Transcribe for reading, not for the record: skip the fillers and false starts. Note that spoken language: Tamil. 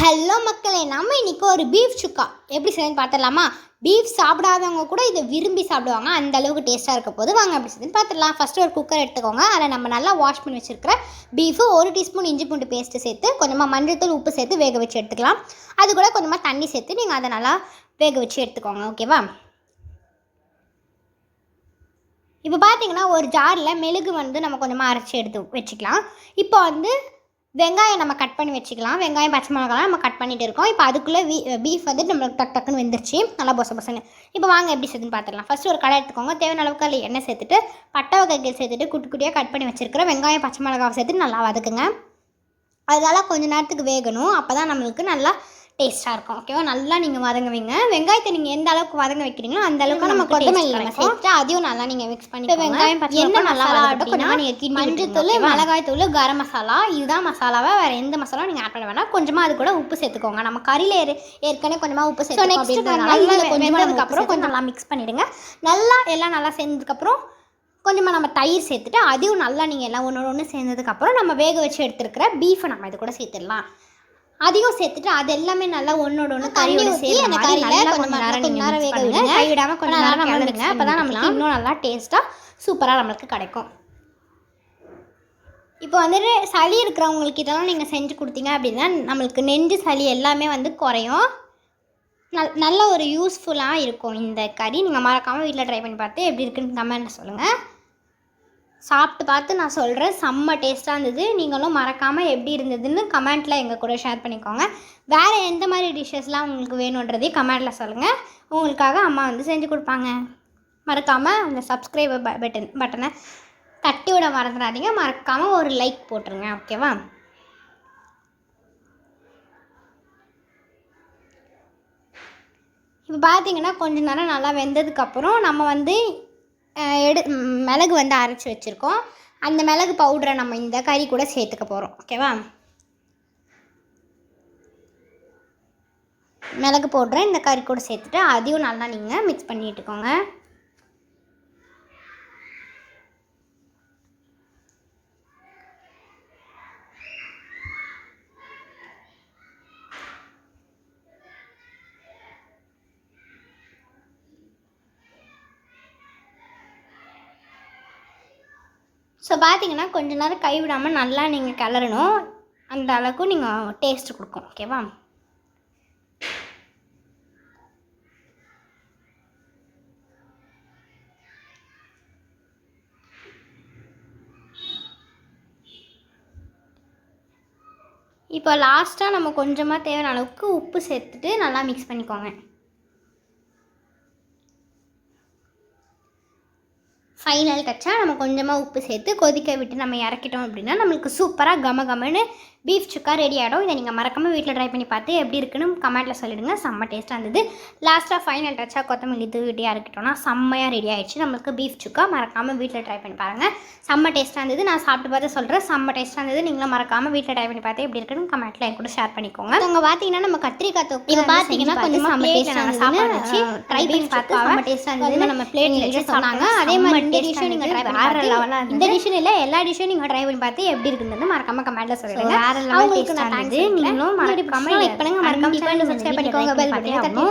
ஹலோ மக்களே, நம்ம இன்றைக்கி ஒரு பீஃப் சுக்கா எப்படி செய்யணும்னு பார்த்துடலாமா? பீஃப் சாப்பிடாதவங்க கூட இதை விரும்பி சாப்பிடுவாங்க, அந்த அளவுக்கு டேஸ்ட்டாக இருக்க போது. வாங்க எப்படி செய்யுதுன்னு பார்த்துடலாம். ஃபஸ்ட்டு ஒரு குக்கர் எடுத்துக்கோங்க. அதில் நம்ம நல்லா வாஷ் பண்ணி வச்சுருக்கிற பீஃபு 1 டீஸ்பூன் இஞ்சி பூண்டு பேஸ்ட்டு சேர்த்து கொஞ்சமாக மஞ்சள்தூள் உப்பு சேர்த்து வேக வச்சு எடுத்துக்கலாம். அது கூட கொஞ்சமாக தண்ணி சேர்த்து நீங்கள் அதை நல்லா வேக வச்சு எடுத்துக்கோங்க. ஓகேவா? இப்போ பார்த்தீங்கன்னா ஒரு ஜாரில் மெழுகு நம்ம கொஞ்சமாக அரைச்சி எடுத்து வச்சுக்கலாம். இப்போ வெங்காயம் நம்ம கட் பண்ணி வச்சுக்கலாம். வெங்காயம் பச்சை மிளகாலாம் நம்ம கட் பண்ணிட்டு இருக்கோம். இப்போ அதுக்குள்ளே பீஃப் நம்மளுக்கு டக்குன்னு வெந்துருச்சு, நல்லா பொசன்னு. இப்போ வாங்க எப்படி சேர்த்துன்னு பார்த்துடலாம். ஃபஸ்ட்டு ஒரு கடை எடுத்துக்கோங்க. தேவையான அளவுக்கு அதில் எண்ணெய் சேர்த்துட்டு பட்டை வகைகள் சேர்த்துட்டு குட்டி குட்டியாக கட் பண்ணி வச்சுருக்கிற வெங்காயம் பச்சை மிளகாவை சேர்த்துட்டு நல்லா வதக்குங்க. அதனால் கொஞ்சம் நேரத்துக்கு வேகணும், அப்போ தான் நம்மளுக்கு நல்லா டேஸ்ட்டாக இருக்கும். ஓகேவா? நல்லா நீங்கள் வதங்குவீங்க. வெங்காயத்தை நீங்கள் எந்த அளவுக்கு வதங்க வைக்கிறீங்களோ அந்த அளவுக்கு நம்ம கொத்தமல்லி சேர்த்து அதையும் நல்லா நீங்கள் மிக்ஸ் பண்ணி வெங்காயம் என்ன நல்லா அப்படின்னா நீங்கள் மஞ்சத்தூள், மிளகாய்த்தூள், கரம் மசாலா, இதுதான் மசாலாவை. வேறு எந்த மசாலாவும் நீங்கள் ஆட் பண்ண வேணாம். கொஞ்சமாக அது கூட உப்பு சேர்த்துக்கோங்க. நம்ம கறியில் ஏற்கனவே கொஞ்சமாக உப்பு சேர்த்து கொஞ்சமாக கொஞ்சம் நல்லா மிக்ஸ் பண்ணிவிடுங்க. நல்லா எல்லாம் நல்லா சேர்ந்ததுக்கப்புறம் கொஞ்சமாக நம்ம தயிர் சேர்த்துட்டு அதையும் நல்லா நீங்கள் எல்லாம் ஒன்று சேர்ந்ததுக்கப்புறம் நம்ம வேக வச்சு எடுத்துருக்கிற பீஃபை நம்ம இது கூட சேர்த்துடலாம். அதையும் சேர்த்துட்டு அது எல்லாமே நல்லா ஒன்றோட ஒன்று கறியோட சேர்த்து அந்த கறியில் கொஞ்சம் நேரம் வேக விடுங்க. கைவிடாமல் கொஞ்சம் நேரம் கிளறுங்க. அப்போ தான் நம்மளுக்கு இன்னும் நல்லா டேஸ்ட்டாக சூப்பராக நம்மளுக்கு கிடைக்கும். இப்போ சளி இருக்கிறவங்களுக்கு இதெல்லாம் நீங்கள் செஞ்சு கொடுத்தீங்க அப்படின்னா நம்மளுக்கு நெஞ்சு சளி எல்லாமே குறையும். நல்ல ஒரு யூஸ்ஃபுல்லாக இருக்கும் இந்த கறி. நீங்கள் மறக்காமல் வீட்டில் ட்ரை பண்ணி பார்த்து எப்படி இருக்குன்னு கமெண்ட்டில் சொல்லுங்கள். சாப்பிட்டு பார்த்து நான் சொல்கிறேன், செம்ம டேஸ்ட்டாக இருந்தது. நீங்களும் மறக்காமல் எப்படி இருந்ததுன்னு கமெண்ட்டில் எங்கள் கூட ஷேர் பண்ணிக்கோங்க. வேறு எந்த மாதிரி டிஷ்ஷஸ்லாம் உங்களுக்கு வேணுன்றதையும் கமெண்ட்டில் சொல்லுங்கள். உங்களுக்காக அம்மா செஞ்சு கொடுப்பாங்க. மறக்காமல் அந்த சப்ஸ்கிரைபர் பட்டனை தட்டி விட மறந்துடாதீங்க. மறக்காமல் ஒரு லைக் போட்டுருங்க. ஓகேவா? இப்போ பார்த்தீங்கன்னா கொஞ்ச நேரம் நல்லா வெந்ததுக்கப்புறம் நம்ம மிளகு அரைச்சி வச்சுருக்கோம். அந்த மிளகு பவுடரை நம்ம இந்த கறி கூட சேர்த்துக்க போகிறோம். ஓகேவா? மிளகு பவுடரை இந்த கறி கூட சேர்த்துட்டு அதையும் நல்லா நீங்கள் மிக்ஸ் பண்ணிட்டுக்கோங்க. ஸோ பார்த்தீங்கன்னா கொஞ்ச நேரம் கைவிடாமல் நல்லா நீங்கள் கிளறணும். அந்த அளவுக்கு நீங்கள் டேஸ்ட்டு கொடுக்கும். ஓகேவா? இப்போ லாஸ்ட்டாக நம்ம கொஞ்சமாக தேவையான அளவுக்கு உப்பு சேர்த்துட்டு நல்லா மிக்ஸ் பண்ணிக்கோங்க. ஃபைனல் டச்சாக நம்ம கொஞ்சமாக உப்பு சேர்த்து கொதிக்க விட்டு நம்ம இறக்கிட்டோம் அப்படின்னா நம்மளுக்கு சூப்பராக கமன்னு பீஃப் சுக்கா ரெடி ஆகிடும். இதை நீங்கள் மறக்காமல் வீட்டில் ட்ரை பண்ணி பார்த்து எப்படி இருக்குன்னு கமெண்ட்டில் சொல்லிவிடுங்க. செம்ம டேஸ்ட்டாக இருந்தது. லாஸ்ட்டாக ஃபைனல் டச்சாக கொத்தமல்லி தூவிட்டியாக இருக்கட்டோம்னா செம்மையாக ரெடி ஆகிடுச்சு நம்மளுக்கு பீஃப் சுக்கா. மறக்காமல் வீட்டில் ட்ரை பண்ணி பாருங்கள். செம்ம டேஸ்ட்டாக இருந்தது. நான் சாப்பிட்டு பார்த்து சொல்கிறேன், செம்ம டேஸ்ட்டாக இருந்தது. நீங்களும் மறக்காமல் வீட்டில் ட்ரை பண்ணி பார்த்து எப்படி இருக்குன்னு கமெண்ட்டில் என் கூட ஷேர் பண்ணிக்கோங்க. அங்கே பார்த்தீங்கன்னா நம்ம கத்திரிக்காய் தொக்கு இப்போ பார்த்தீங்கன்னா கொஞ்சம் செம்ம டேஸ்ட்டாக சாப்பாடு வச்சு ட்ரை பண்ணி பார்த்து செம்ம டேஸ்ட்டாக இருந்தது. நம்ம பிளேட்டில் வச்சு சொன்னாங்க. அதே மாதிரி இந்த டிஷ்ஷும் நீங்கள் ட்ரை பண்ணி இந்த டிஷ்ஷும் இல்லை எல்லா டிஷ்ஷும் நீங்கள் ட்ரை பண்ணி பார்த்து எப்படி இருக்குன்னு மறக்காமல் கமெண்ட்டில் சொல்லுங்கள். வேறு லெவல் டேஸ்ட்டாக இருந்தது. நீங்களும் மறக்காமல் லைக் பண்ணுங்கள், மறக்காமல் சப்ஸ்கிரைப் பண்ணிக்கோங்க, பெல் பட்டனை தட்டி